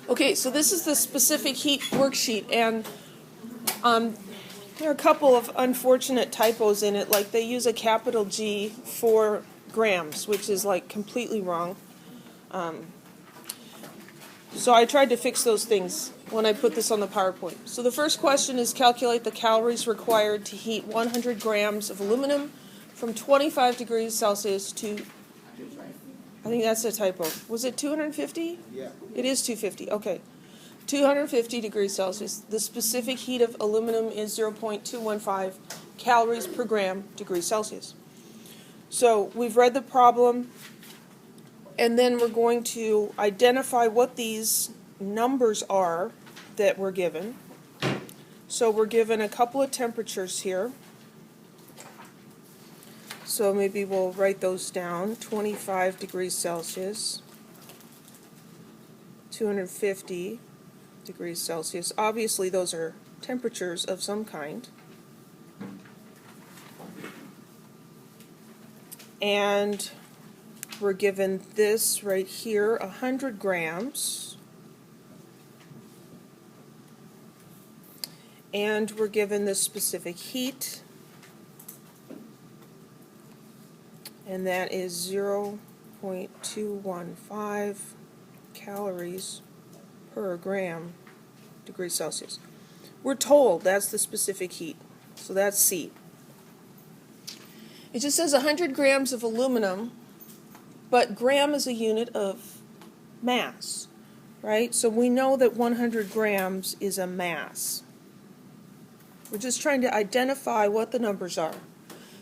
Okay, so this is the specific heat worksheet, and there are a couple of unfortunate typos in it, like they use a capital G for grams, which is like completely wrong. So I tried to fix those things when I put this on the PowerPoint. So the first question is calculate the calories required to heat 100 grams of aluminum from 25 degrees Celsius to, I think that's a typo. Was it 250? Yeah. It is 250, okay. 250 degrees Celsius. The specific heat of aluminum is 0.215 calories per gram degrees Celsius. So we've read the problem, and then we're going to identify what these numbers are that we're given. So we're given a couple of temperatures here. So maybe we'll write those down. 25 degrees Celsius, 250 degrees Celsius. Obviously those are temperatures of some kind. And we're given this right here, 100 grams. And we're given the specific heat, and that is 0.215 calories per gram degrees Celsius. We're told that's the specific heat, so that's C. It just says 100 grams of aluminum, but gram is a unit of mass, right? So we know that 100 grams is a mass. We're just trying to identify what the numbers are.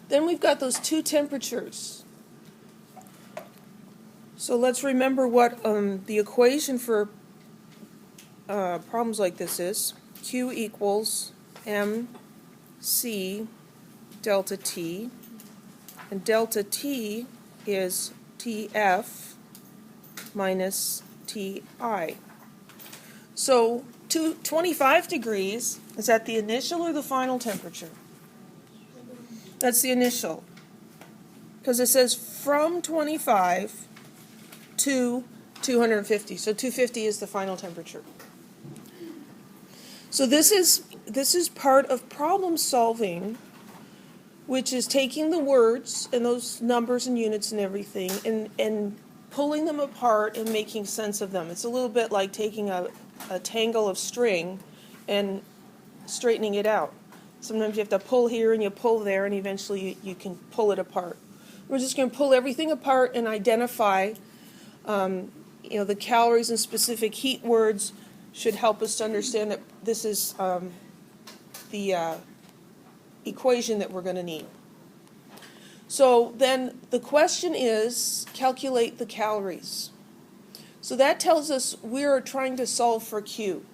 Then we've got those two temperatures. So let's remember what the equation for problems like this is. Q equals mc delta T, and delta T is TF minus TI. So 25 degrees, is that the initial or the final temperature? That's the initial, because it says from 25 to 250. So 250 is the final temperature. So this is part of problem solving, which is taking the words and those numbers and units and everything and pulling them apart and making sense of them. It's a little bit like taking a tangle of string and straightening it out. Sometimes you have to pull here and you pull there, and eventually you can pull it apart. We're just going to pull everything apart and identify, the calories and specific heat words should help us to understand that this is the equation that we're going to need. So then the question is, calculate the calories. So that tells us we're trying to solve for Q.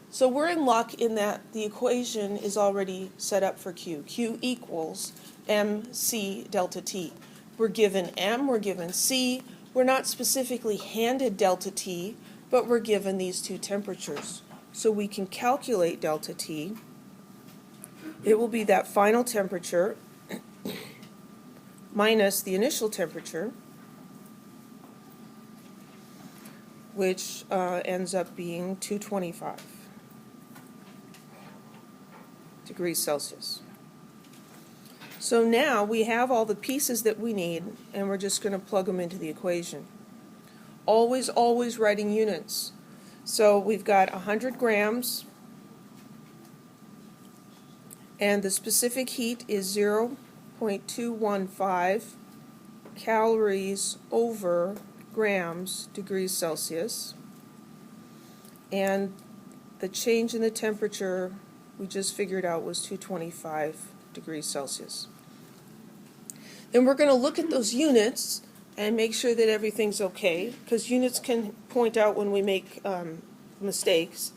So we're in luck in that the equation is already set up for Q. Q equals mc delta T. We're given M, we're given C. We're not specifically handed delta T, but we're given these two temperatures. So we can calculate delta T. It will be that final temperature minus the initial temperature, which ends up being 225 degrees Celsius. So now we have all the pieces that we need, and we're just going to plug them into the equation. Always writing units. So we've got 100 grams, and the specific heat is 0.215 calories over grams degrees Celsius, and the change in the temperature we just figured out was 225 degrees Celsius. Then we're going to look at those units and make sure that everything's okay, because units can point out when we make mistakes.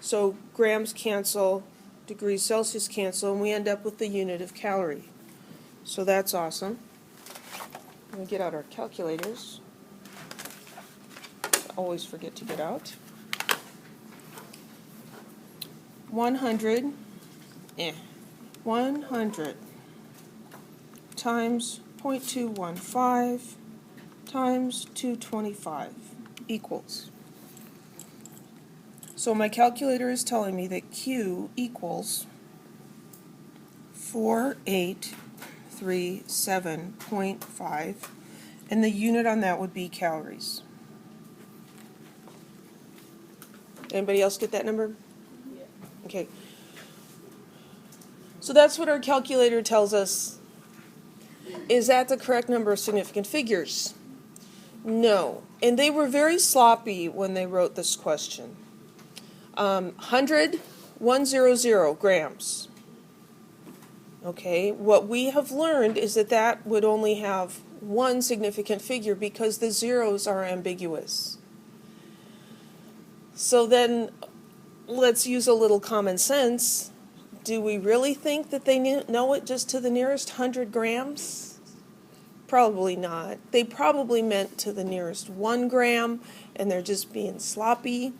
So grams cancel, degrees Celsius cancel, and we end up with the unit of calorie. So that's awesome. We'll get out our calculators. Always forget to get out. 100 times 0.215 times 225 equals So my calculator is telling me that Q equals 4837.5, and the unit on that would be calories. Anybody else get that number? Yeah. Okay. So that's what our calculator tells us. Is that the correct number of significant figures? No. And they were very sloppy when they wrote this question. 100 grams. Okay, what we have learned is that that would only have one significant figure because the zeros are ambiguous. So then let's use a little common sense. Do we really think that they know it just to the nearest 100 grams? Probably not. They probably meant to the nearest 1 gram, and they're just being sloppy.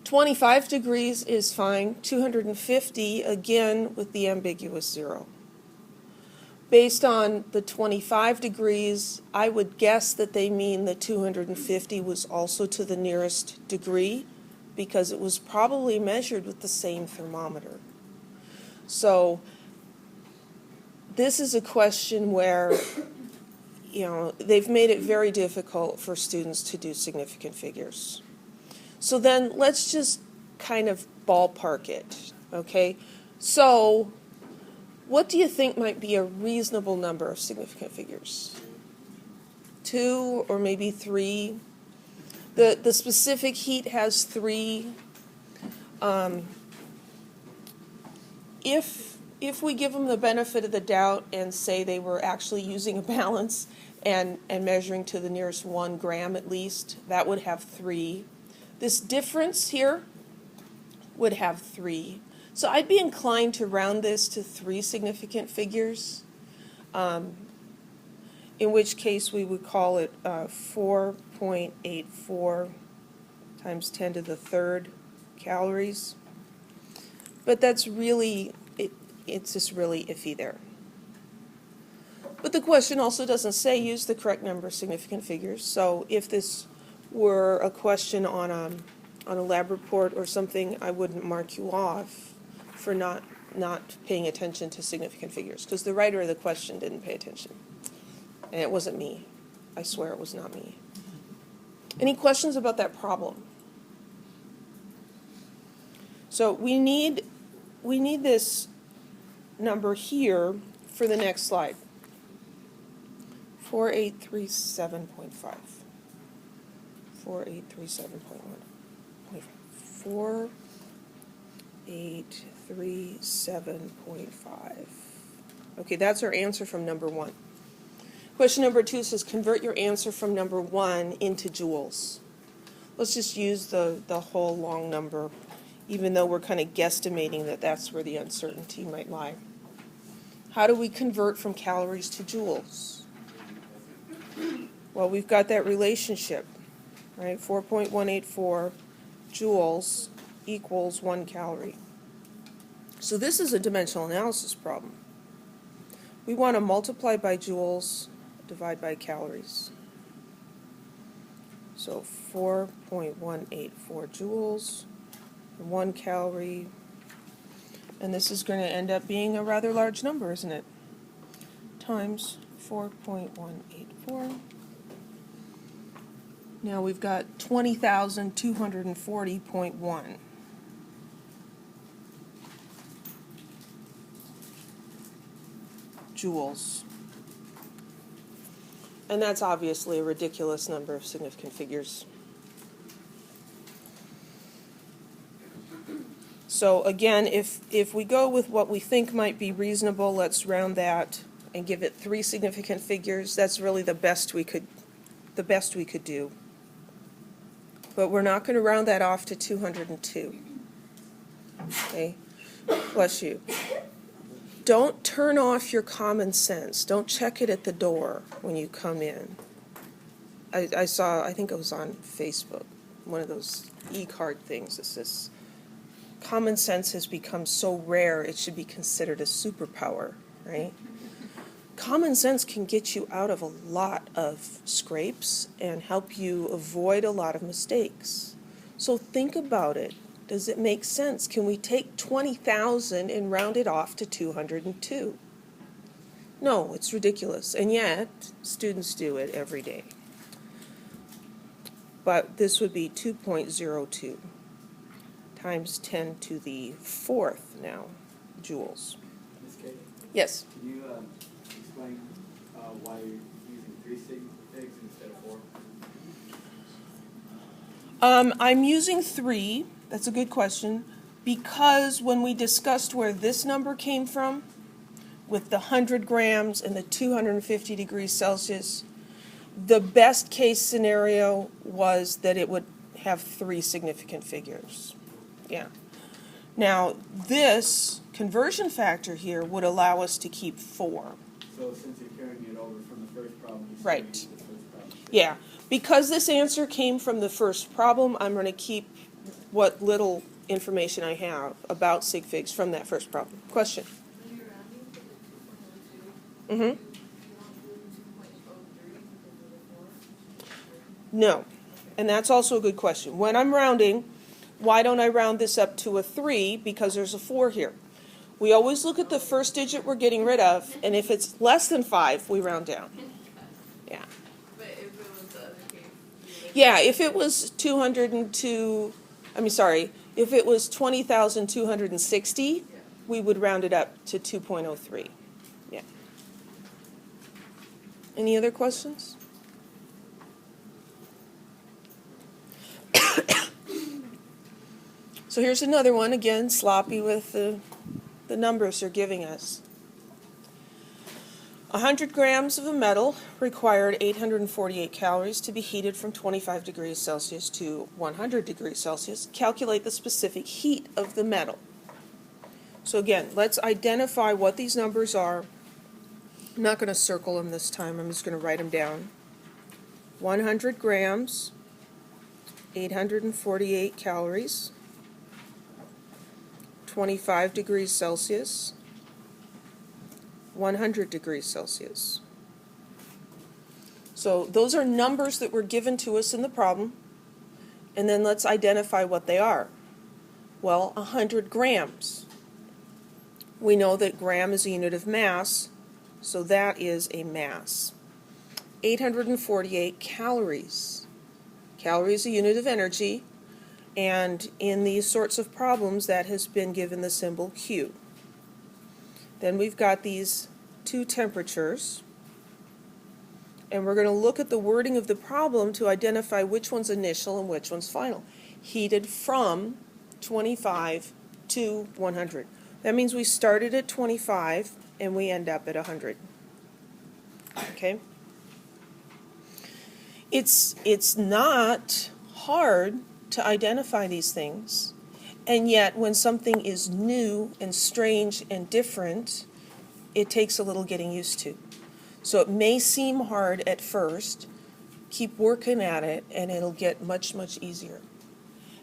25 degrees is fine. 250, again, with the ambiguous zero. Based on the 25 degrees, I would guess that they mean the 250 was also to the nearest degree, because it was probably measured with the same thermometer. So this is a question where, they've made it very difficult for students to do significant figures. So then let's just kind of ballpark it, okay? So what do you think might be a reasonable number of significant figures? 2 or maybe 3? The specific heat has 3. If we give them the benefit of the doubt and say they were actually using a balance and measuring to the nearest 1 gram at least, that would have 3. This difference here would have 3. So I'd be inclined to round this to 3 significant figures, in which case we would call it 4.84 times 10 to the third calories. But that's really, it's just really iffy there. But the question also doesn't say use the correct number of significant figures. So if this were a question on a lab report or something, I wouldn't mark you off for not paying attention to significant figures, because the writer of the question didn't pay attention. And it wasn't me. I swear it was not me. Any questions about that problem? So we need this number here for the next slide. 4837.5. 4837.1. 4837.5. Okay, that's our answer from number 1. Question number 2 says convert your answer from number 1 into joules. Let's just use the whole long number, even though we're kind of guesstimating that that's where the uncertainty might lie. How do we convert from calories to joules? Well, we've got that relationship, right? 4.184 joules equals 1 calorie. So this is a dimensional analysis problem. We want to multiply by joules, divide by calories. So 4.184 joules, 1 calorie, and this is going to end up being a rather large number, isn't it? Times 4.184. Now we've got 20,240.1. joules. And that's obviously a ridiculous number of significant figures. So again, if we go with what we think might be reasonable, let's round that and give it 3 significant figures. That's really the best we could do. But we're not going to round that off to 202. Okay? Bless you. Don't turn off your common sense. Don't check it at the door when you come in. I saw, I think it was on Facebook, one of those e-card things that says, common sense has become so rare it should be considered a superpower, right? Common sense can get you out of a lot of scrapes and help you avoid a lot of mistakes. So think about it. Does it make sense? Can we take 20,000 and round it off to 202? No, it's ridiculous. And yet, students do it every day. But this would be 2.02 times 10 to the fourth now joules. Ms. Kay, Yes. can you explain why you're using 3 sig figs instead of 4? I'm using 3, that's a good question, because when we discussed where this number came from, with the 100 grams and the 250 degrees Celsius, the best case scenario was that it would have 3 significant figures. Yeah. Now, this conversion factor here would allow us to keep 4. So since you're carrying it over from the first problem, you're Right. the first problem. Yeah. Because this answer came from the first problem, I'm going to keep what little information I have about sig figs from that first problem. Question? When you're rounding to the 2.02, Mm-hmm. you don't do 2.03 because of the 4? No. And that's also a good question. When I'm rounding, why don't I round this up to a 3? Because there's a 4 here. We always look at the first digit we're getting rid of, and if it's less than 5, we round down. Yeah. But if it was the other case, you would- Yeah, if it was 202, if it was 20,260, Yeah. we would round it up to 2.03. Yeah. Any other questions? So here's another one, again, sloppy with the numbers they're giving us. 100 grams of a metal required 848 calories to be heated from 25 degrees Celsius to 100 degrees Celsius. Calculate the specific heat of the metal. So again, let's identify what these numbers are. I'm not going to circle them this time. I'm just going to write them down. 100 grams, 848 calories, 25 degrees Celsius, 100 degrees Celsius. So those are numbers that were given to us in the problem, and then let's identify what they are. Well, 100 grams. We know that gram is a unit of mass, so that is a mass. 848 calories. Calories is a unit of energy, and in these sorts of problems that has been given the symbol Q. Then we've got these 2 temperatures, and we're going to look at the wording of the problem to identify which one's initial and which one's final. Heated from 25 to 100. That means we started at 25 and we end up at 100. Okay? It's not hard to identify these things. And yet, when something is new and strange and different, it takes a little getting used to. So it may seem hard at first. Keep working at it, and it'll get much, much easier.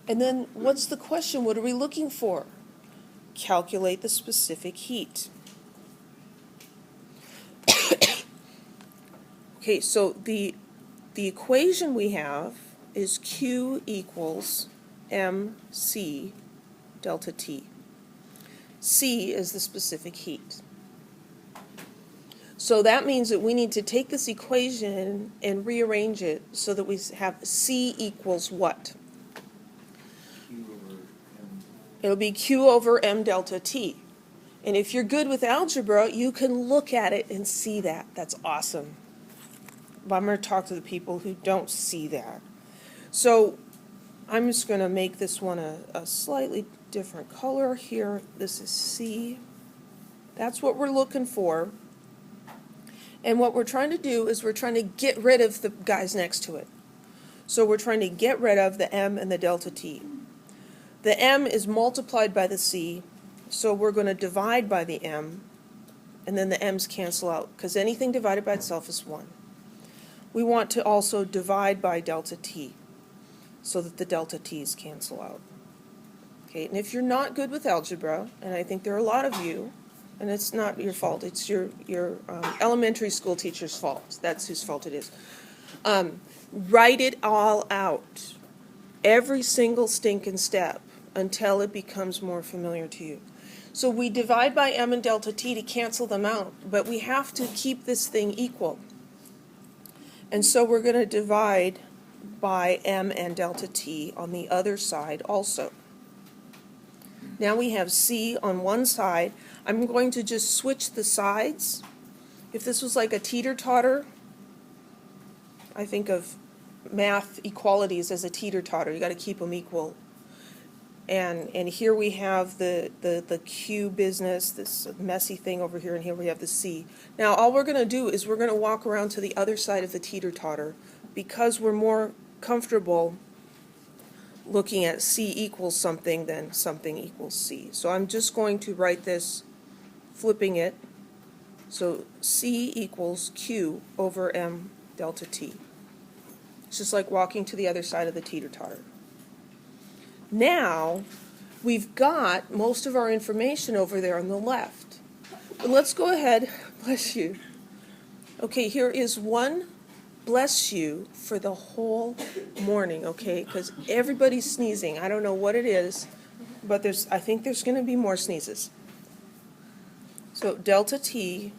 And then, what's the question? What are we looking for? Calculate the specific heat. Okay, so the equation we have is Q equals mc delta T. C is the specific heat. So that means that we need to take this equation and rearrange it so that we have C equals what? Q over M. It'll be Q over m delta T. And if you're good with algebra, you can look at it and see that. That's awesome. But I'm going to talk to the people who don't see that. So I'm just going to make this one a slightly different color here. This is C. That's what we're looking for. And what we're trying to do is we're trying to get rid of the guys next to it. So we're trying to get rid of the M and the delta T. The M is multiplied by the C, so we're going to divide by the M, and then the M's cancel out, because anything divided by itself is 1. We want to also divide by delta T, so that the delta T's cancel out. Okay, and if you're not good with algebra, and I think there are a lot of you, and it's not your fault, it's your elementary school teacher's fault. That's whose fault it is. Write it all out. every single stinking step until it becomes more familiar to you. So we divide by m and delta t to cancel them out, but we have to keep this thing equal. And so we're going to divide by m and delta t on the other side also. Now we have c on one side. I'm going to just switch the sides. If this was like a teeter-totter, I think of math equalities as a teeter-totter. You got to keep them equal. And here we have the Q business, this messy thing over here, and here we have the C. Now all we're going to do is we're going to walk around to the other side of the teeter-totter because we're more comfortable looking at C equals something than something equals C. So I'm just going to write this, flipping it. So C equals Q over M delta T. It's just like walking to the other side of the teeter-totter. Now, we've got most of our information over there on the left. But let's go ahead, bless you. Okay, here is one bless you for the whole morning, okay? Because everybody's sneezing. I don't know what it is, but I think there's going to be more sneezes. So delta T,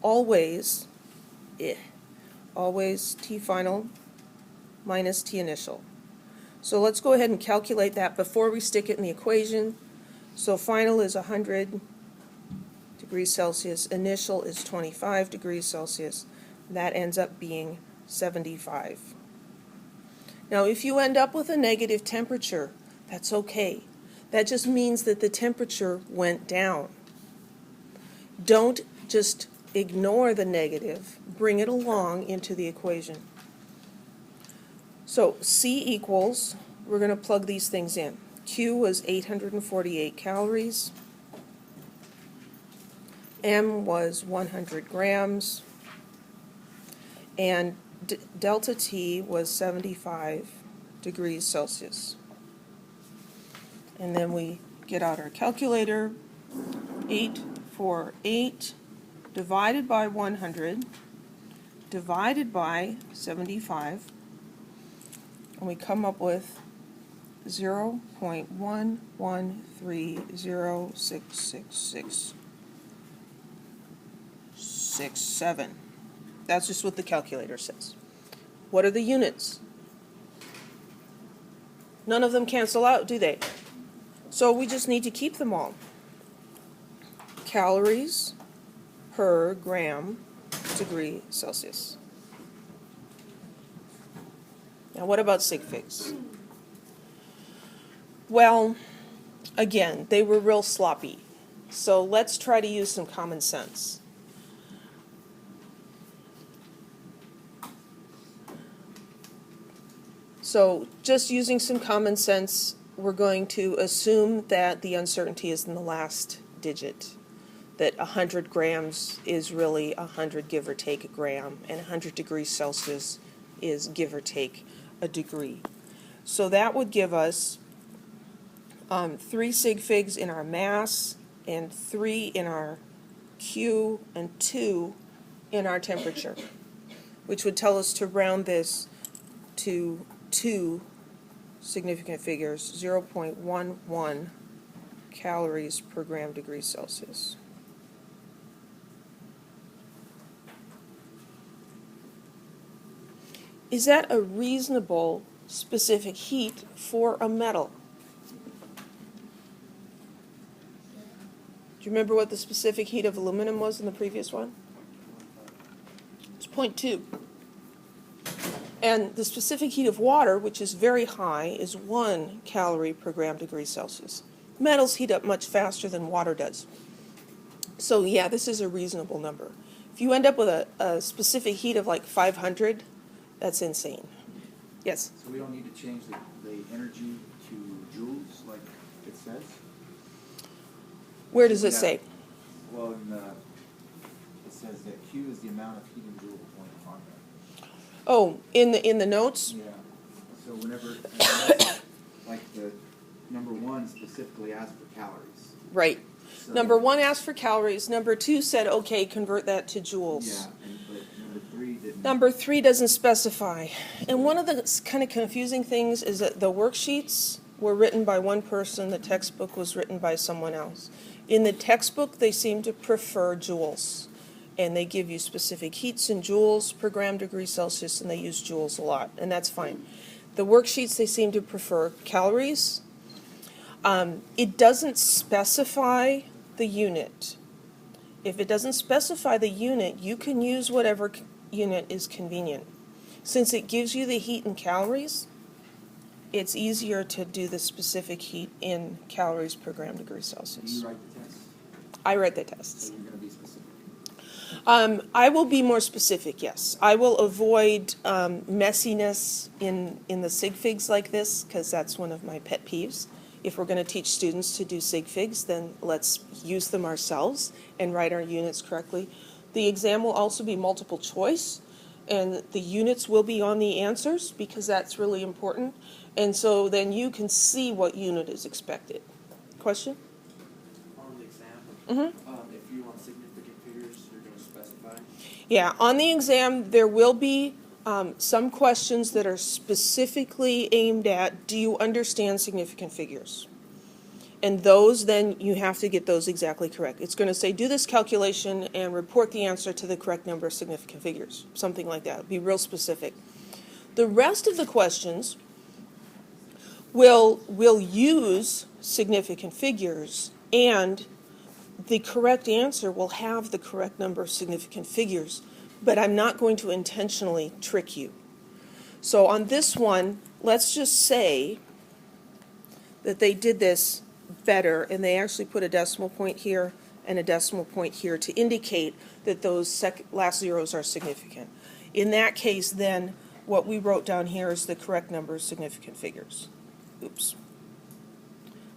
always T final minus T initial. So let's go ahead and calculate that before we stick it in the equation. So final is 100 degrees Celsius, initial is 25 degrees Celsius. That ends up being 75. Now if you end up with a negative temperature, that's okay. That just means that the temperature went down. Don't just ignore the negative, bring it along into the equation. So C equals, we're going to plug these things in. Q was 848 calories. M was 100 grams. And delta T was 75 degrees Celsius. And then we get out our calculator. 848 divided by 100 divided by 75. And we come up with 0.11306667. That's just what the calculator says. What are the units? None of them cancel out, do they? So we just need to keep them all. Calories per gram degree Celsius. Now what about sig figs? Well, again, they were real sloppy. So let's try to use some common sense. So just using some common sense, we're going to assume that the uncertainty is in the last digit. That 100 grams is really 100 give or take a gram, and 100 degrees Celsius is give or take a degree. So that would give us 3 sig figs in our mass, and 3 in our Q, and 2 in our temperature, which would tell us to round this to 2 significant figures, 0.11 calories per gram degree Celsius. Is that a reasonable specific heat for a metal? Do you remember what the specific heat of aluminum was in the previous one? It's 0.2. And the specific heat of water, which is very high, is 1 calorie per gram degree Celsius. Metals heat up much faster than water does. So yeah, this is a reasonable number. If you end up with a specific heat of like 500, that's insane. Yes? So we don't need to change the energy to joules like it says? Where does it say? Well, it says that Q is the amount of heat in joule point on there. Oh, in the notes? Yeah. So whenever, like the number 1 specifically asks for calories. Right. So, Number 1 asked for calories. Number 2 said, okay, convert that to joules. Yeah, but number 3 didn't Number 3 doesn't specify. And one of the kind of confusing things is that the worksheets were written by one person, the textbook was written by someone else. In the textbook, they seem to prefer joules. And they give you specific heats in joules per gram degree Celsius, and they use joules a lot, and that's fine. The worksheets, they seem to prefer calories. It doesn't specify the unit. If it doesn't specify the unit, you can use whatever unit is convenient. Since it gives you the heat in calories, it's easier to do the specific heat in calories per gram degree Do Celsius. you write the test? I write the tests. So you're gonna be specific. I will be more specific, yes. I will avoid messiness in the sig figs like this, because that's one of my pet peeves. If we're going to teach students to do sig figs, then let's use them ourselves and write our units correctly. The exam will also be multiple choice, and the units will be on the answers, because that's really important. And so then you can see what unit is expected. Question? On the exam, Mm-hmm. if you want significant figures, you're going to specify. Yeah, on the exam, there will be some questions that are specifically aimed at, do you understand significant figures? And those, then, you have to get those exactly correct. It's going to say, do this calculation and report the answer to the correct number of significant figures. Something like that. Be real specific. The rest of the questions will use significant figures, and the correct answer will have the correct number of significant figures, but I'm not going to intentionally trick you. So on this one, let's just say that they did this better, and they actually put a decimal point here and a decimal point here to indicate that those last zeros are significant. In that case, then, what we wrote down here is the correct number of significant figures. Oops.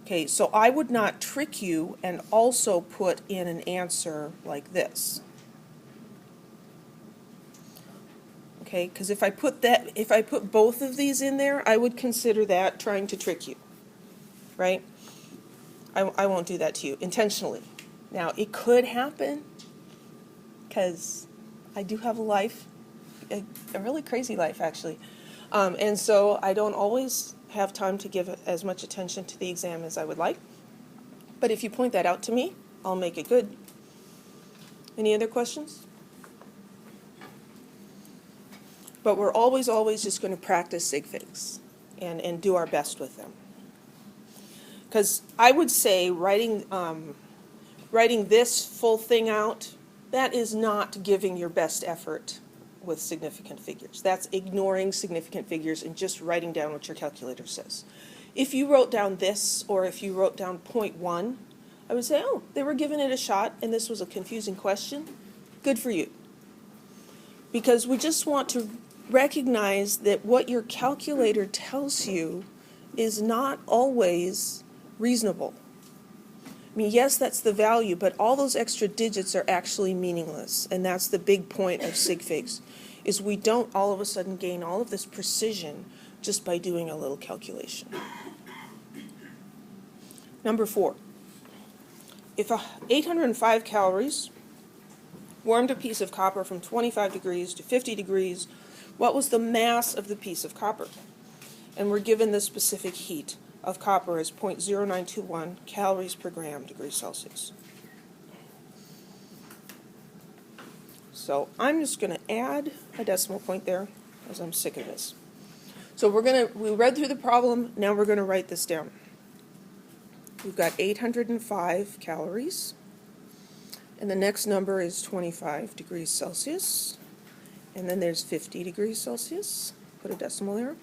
Okay, so I would not trick you and also put in an answer like this. Okay, because if I put both of these in there, I would consider that trying to trick you, right? I won't do that to you intentionally. Now, it could happen, because I do have a life, a really crazy life, actually. And so I don't always have time to give as much attention to the exam as I would like. But if you point that out to me, I'll make it good. Any other questions? But we're always just going to practice sig figs and do our best with them. Because I would say writing this full thing out, that is not giving your best effort with significant figures. That's ignoring significant figures and just writing down what your calculator says. If you wrote down this, or if you wrote down 0.1, I would say, oh, they were giving it a shot and this was a confusing question. Good for you. Because we just want to recognize that what your calculator tells you is not always reasonable. I mean, yes, that's the value, but all those extra digits are actually meaningless, and that's the big point of sig figs, is we don't all of a sudden gain all of this precision just by doing a little calculation. Number 4, if 805 calories warmed a piece of copper from 25 degrees to 50 degrees, what was the mass of the piece of copper? And we're given the specific heat of copper as 0.0921 calories per gram degree Celsius. So I'm just going to add a decimal point there, because I'm sick of this. So we read through the problem, now we're going to write this down. We've got 805 calories, and the next number is 25 degrees Celsius, and then there's 50 degrees Celsius, put a decimal there.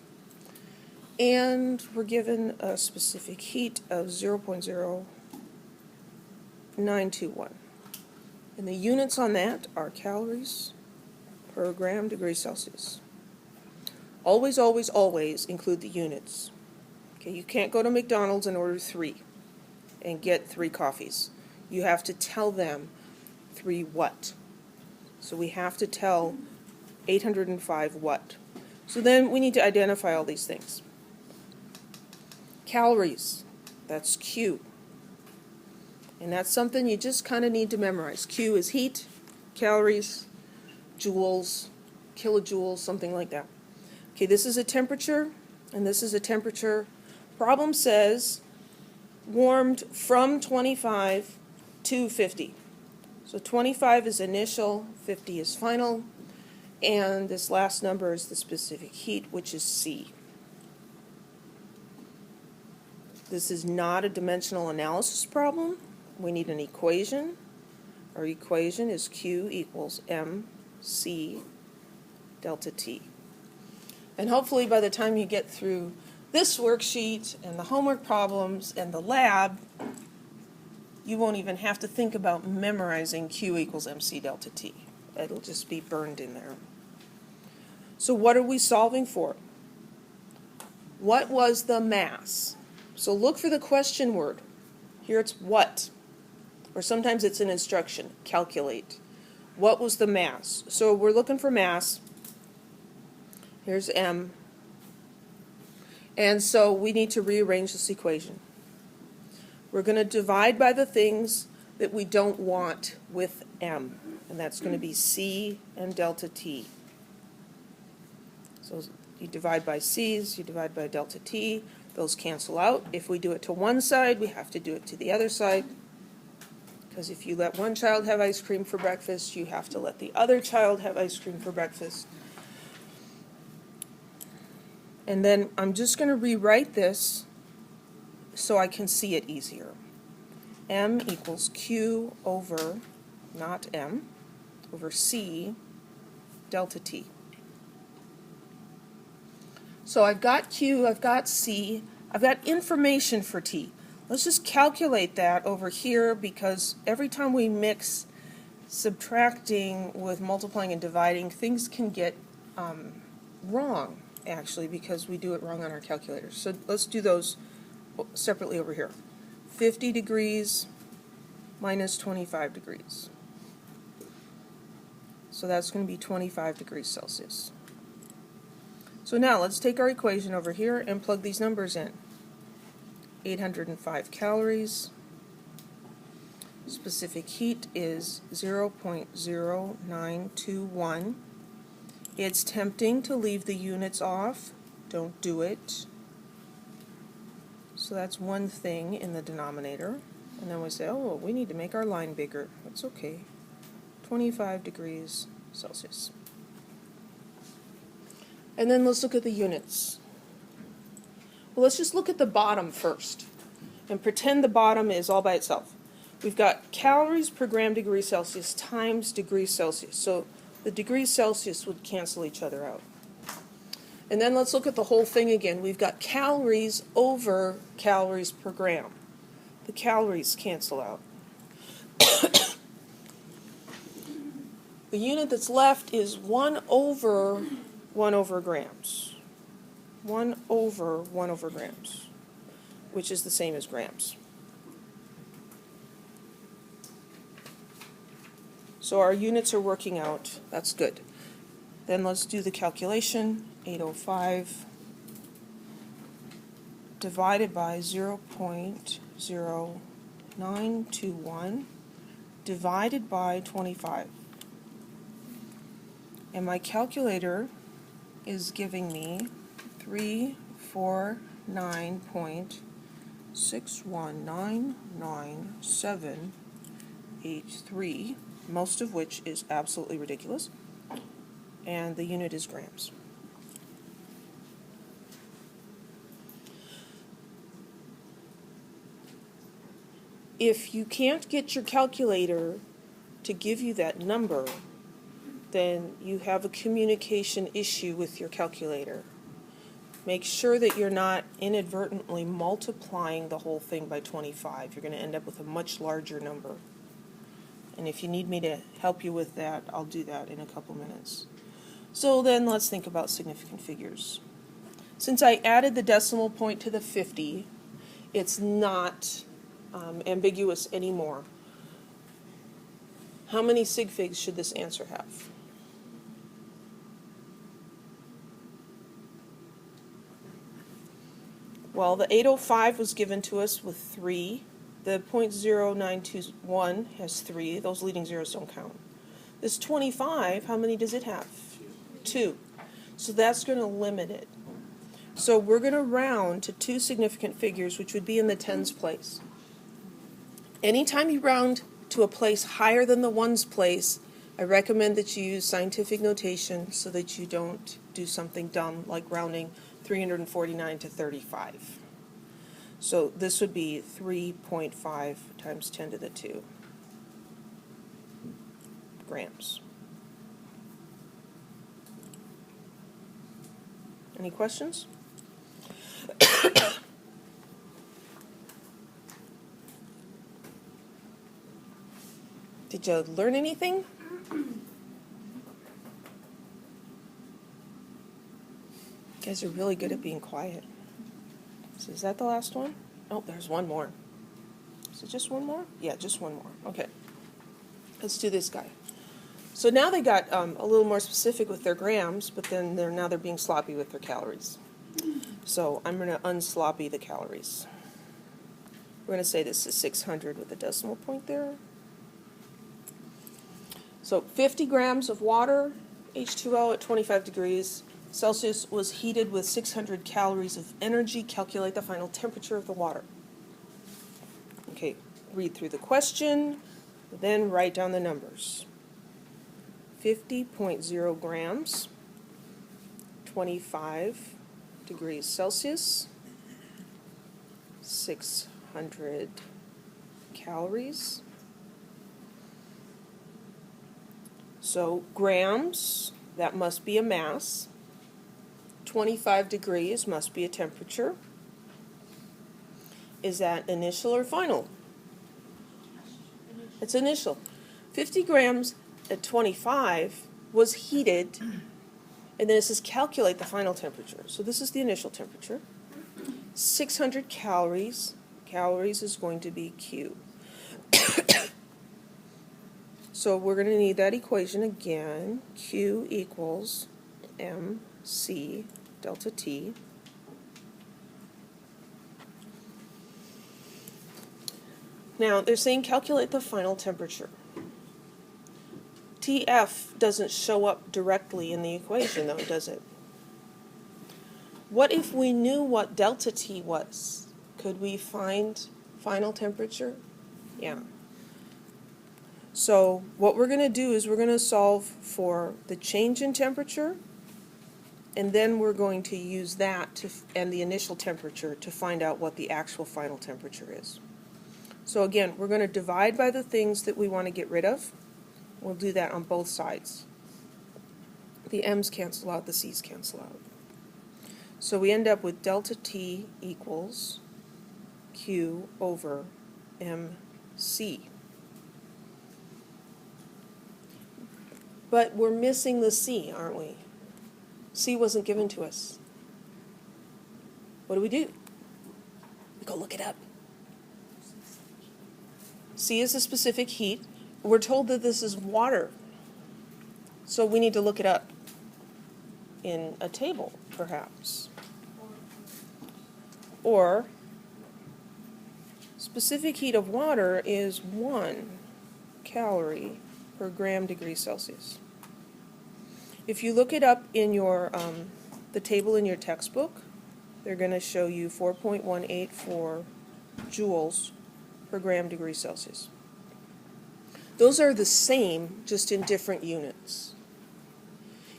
And we're given a specific heat of 0.0921. And the units on that are calories per gram degree Celsius. Always, always, always include the units. Okay, you can't go to McDonald's and order 3 and get 3 coffees. You have to tell them 3 what. So we have to tell 805 what. So then we need to identify all these things. Calories, that's Q. And that's something you just kind of need to memorize. Q is heat, calories, joules, kilojoules, something like that. Okay, this is a temperature, and this is a temperature. Problem says warmed from 25 to 50. So 25 is initial, 50 is final, and this last number is the specific heat, which is C. This is not a dimensional analysis problem. We need an equation. Our equation is Q equals MC delta T. And hopefully by the time you get through this worksheet and the homework problems and the lab, you won't even have to think about memorizing Q equals MC delta T. It'll just be burned in there. So what are we solving for? What was the mass? So look for the question word. Here it's what, or sometimes it's an instruction, calculate. What was the mass? So we're looking for mass. Here's M. And so we need to rearrange this equation. We're going to divide by the things that we don't want with M, and that's going to be C and delta T. So you divide by C's, you divide by delta T, those cancel out. If we do it to one side, we have to do it to the other side, because if you let one child have ice cream for breakfast, you have to let the other child have ice cream for breakfast. And then I'm just going to rewrite this so I can see it easier. M equals Q over, not M, over C delta T. So I've got Q, I've got C, I've got information for T. Let's just calculate that over here, because every time we mix subtracting with multiplying and dividing, things can get wrong, actually, because we do it wrong on our calculators. So let's do those separately over here. 50 degrees minus 25 degrees. So that's going to be 25 degrees Celsius. So now let's take our equation over here and plug these numbers in. 805 calories. Specific heat is 0.0921. It's tempting to leave the units off. Don't do it. So that's one thing in the denominator. And then we say, oh, we need to make our line bigger. That's okay. 25 degrees Celsius. And then let's look at the units. Well, let's just look at the bottom first and pretend the bottom is all by itself. We've got calories per gram degree Celsius times degrees Celsius. So the degrees Celsius would cancel each other out. And then let's look at the whole thing again. We've got calories over calories per gram. The calories cancel out. The unit that's left is 1 over 1 over grams. 1 over 1 over grams, which is the same as grams. So our units are working out. That's good. Then let's do the calculation. 805 divided by 0.0921 divided by 25. And my calculator is giving me 349.6199783, most of which is absolutely ridiculous, and the unit is grams. If you can't get your calculator to give you that number, then you have a communication issue with your calculator. Make sure that you're not inadvertently multiplying the whole thing by 25. You're going to end up with a much larger number. And if you need me to help you with that, I'll do that in a couple minutes. So then let's think about significant figures. Since I added the decimal point to the 50, it's not ambiguous anymore. How many sig figs should this answer have? Well, the 805 was given to us with 3. The 0.0921 has 3. Those leading zeros don't count. This 25, how many does it have? 2. So that's going to limit it. So we're going to round to 2 significant figures, which would be in the tens place. Anytime you round to a place higher than the ones place, I recommend that you use scientific notation so that you don't do something dumb like rounding 349 to 35. So this would be 3.5 times 10 to the 2 grams. Any questions? Did you learn anything? You guys are really good at being quiet. So is that the last one? Oh, there's one more. Is it just one more? Yeah, just one more. Okay. Let's do this guy. So now they got a little more specific with their grams, but then now they're being sloppy with their calories. So I'm going to unsloppy the calories. We're going to say this is 600 with a decimal point there. So 50 grams of water, H2O at 25 degrees Celsius was heated with 600 calories of energy. Calculate the final temperature of the water. Okay, read through the question, then write down the numbers. 50.0 grams, 25 degrees Celsius, 600 calories. So grams, that must be a mass. 25 degrees must be a temperature. Is that initial or final? It's initial. 50 grams at 25 was heated, and then it says calculate the final temperature. So this is the initial temperature. 600 calories. Calories is going to be Q. So we're going to need that equation again. Q equals MC delta T. Now, they're saying calculate the final temperature. TF doesn't show up directly in the equation, though, does it? What if we knew what delta T was? Could we find final temperature? Yeah. So what we're going to do is we're going to solve for the change in temperature, and then we're going to use that and the initial temperature to find out what the actual final temperature is. So again, we're going to divide by the things that we want to get rid of. We'll do that on both sides. The M's cancel out, the C's cancel out. So we end up with delta T equals Q over MC. But we're missing the C, aren't we? C wasn't given to us. What do? We go look it up. C is a specific heat. We're told that this is water. So we need to look it up in a table, perhaps. Or specific heat of water is 1 calorie per gram degree Celsius. If you look it up in your the table in your textbook, they're going to show you 4.184 joules per gram degree Celsius. Those are the same, just in different units.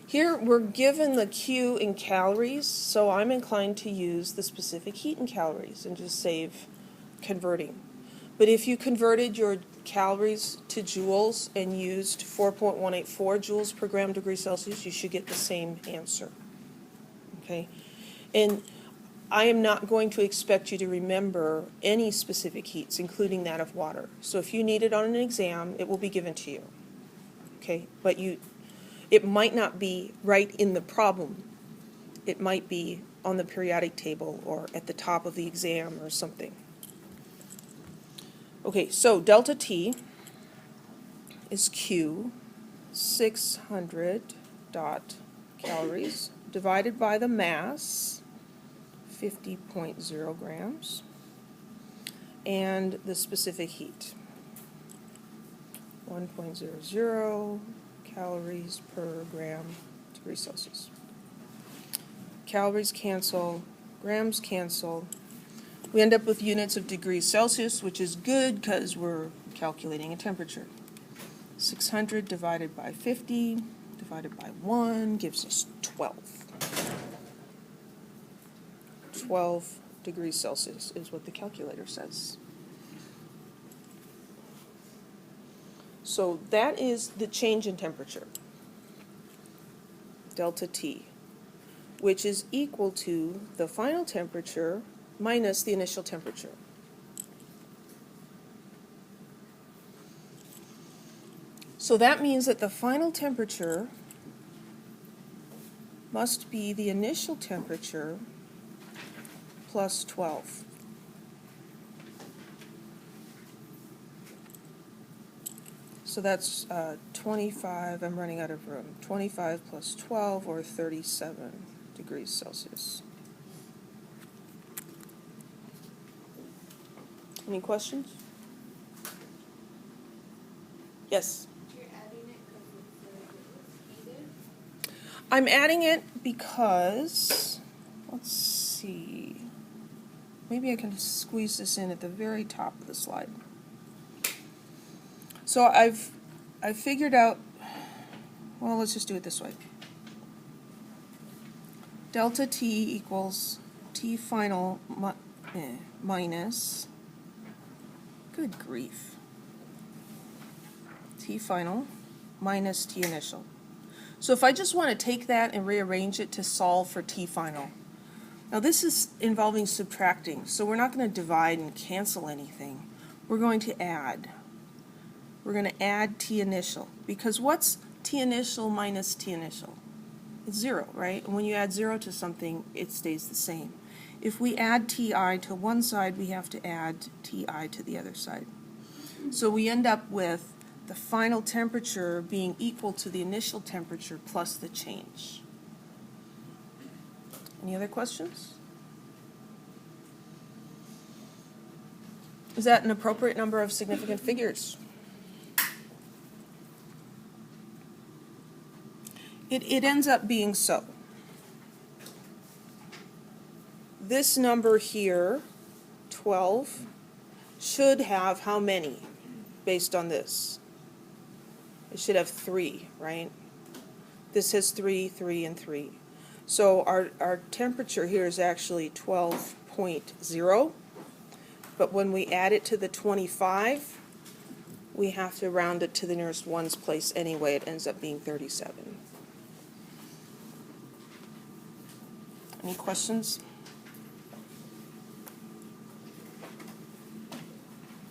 Here we're given the Q in calories, so I'm inclined to use the specific heat in calories and just save converting. But if you converted your calories to joules and used 4.184 joules per gram degree Celsius, you should get the same answer. Okay? And I am not going to expect you to remember any specific heats, including that of water. So if you need it on an exam, it will be given to you. Okay? But it might not be right in the problem. It might be on the periodic table or at the top of the exam or something. Okay, so delta T is Q, 600 calories, divided by the mass, 50.0 grams, and the specific heat, 1.00 calories per gram degrees Celsius. Calories cancel, grams cancel. We end up with units of degrees Celsius, which is good because we're calculating a temperature. 600 divided by 50 divided by 1 gives us 12. 12 degrees Celsius is what the calculator says. So that is the change in temperature, delta T, which is equal to the final temperature minus the initial temperature. So that means that the final temperature must be the initial temperature plus 12. So that's 25, I'm running out of room, 25 plus 12, or 37 degrees Celsius. Any questions? Yes? You're adding it because it says it was heated? I'm adding it because, let's see, maybe I can squeeze this in at the very top of the slide. So I've figured out, well, let's just do it this way. Delta T equals T final minus, good grief, T final minus T initial. So if I just want to take that and rearrange it to solve for T final. Now this is involving subtracting, so we're not going to divide and cancel anything. We're going to add. We're going to add T initial, because what's T initial minus T initial? It's 0, right? And when you add 0 to something, it stays the same. If we add Ti to one side, we have to add Ti to the other side. So we end up with the final temperature being equal to the initial temperature plus the change. Any other questions? Is that an appropriate number of significant figures? It ends up being so. This number here, 12, should have how many based on this? It should have 3, right? This has 3, 3, and 3. So our temperature here is actually 12.0, but when we add it to the 25, we have to round it to the nearest ones place anyway. It ends up being 37. Any questions?